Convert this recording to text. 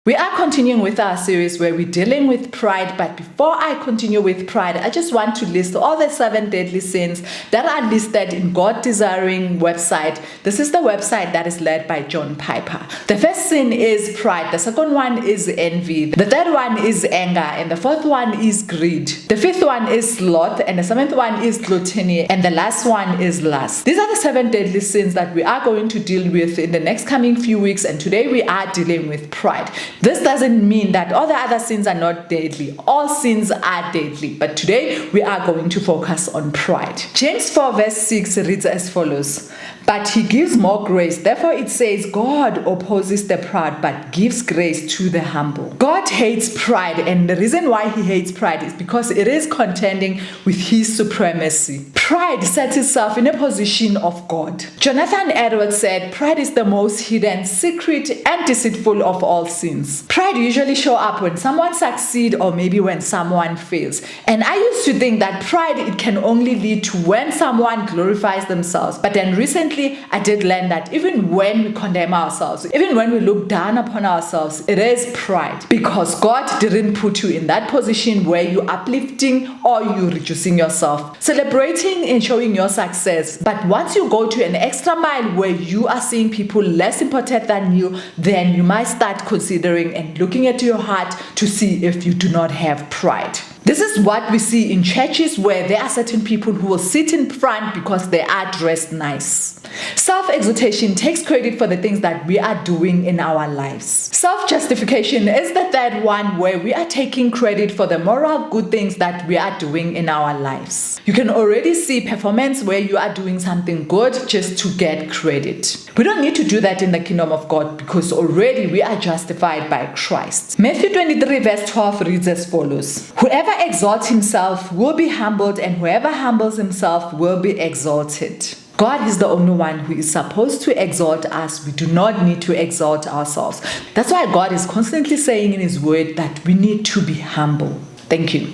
We are continuing with our series where we're dealing with pride, but before I continue with pride, I just want to list all the 7 deadly sins that are listed in God Desiring website. This is the website that is led by John Piper. The first sin is pride, the second one is envy, the third one is anger, and the fourth one is greed. The fifth one is sloth, and the seventh one is gluttony, and the last one is lust. These are the 7 deadly sins that we are going to deal with in the next coming few weeks, and today we are dealing with pride. This doesn't mean that all the other sins are not deadly. All sins are deadly, but today we are going to focus on pride. James 4 verse 6 reads as follows: "But he gives more grace. Therefore it says, God opposes the proud, but gives grace to the humble." God hates pride, and the reason why he hates pride is because it is contending with his supremacy. Pride sets itself in a position of God. Jonathan Edwards said, "Pride is the most hidden, secret, and deceitful of all sins." Pride usually shows up when someone succeeds or maybe when someone fails. And I used to think that pride, it can only lead to when someone glorifies themselves. But then recently I did learn that even when we condemn ourselves, even when we look down upon ourselves, it is pride. Because God didn't put you in that position where you're uplifting or you're reducing yourself, celebrating and showing your success. But once you go to an extra mile where you are seeing people less important than you, then you might start considering and looking at your heart to see if you do not have pride. This is what we see in churches where there are certain people who will sit in front because they are dressed nice. Self-exaltation takes credit for the things that we are doing in our lives. Self-justification is the third one, where we are taking credit for the moral good things that we are doing in our lives. You can already see performance where you are doing something good just to get credit. We don't need to do that in the kingdom of God because already we are justified by Christ. Matthew 23 verse 12 reads as follows: "Whoever exalts himself will be humbled, and whoever humbles himself will be exalted." God is the only one who is supposed to exalt us. We do not need to exalt ourselves. That's why God is constantly saying in his word that we need to be humble. Thank you.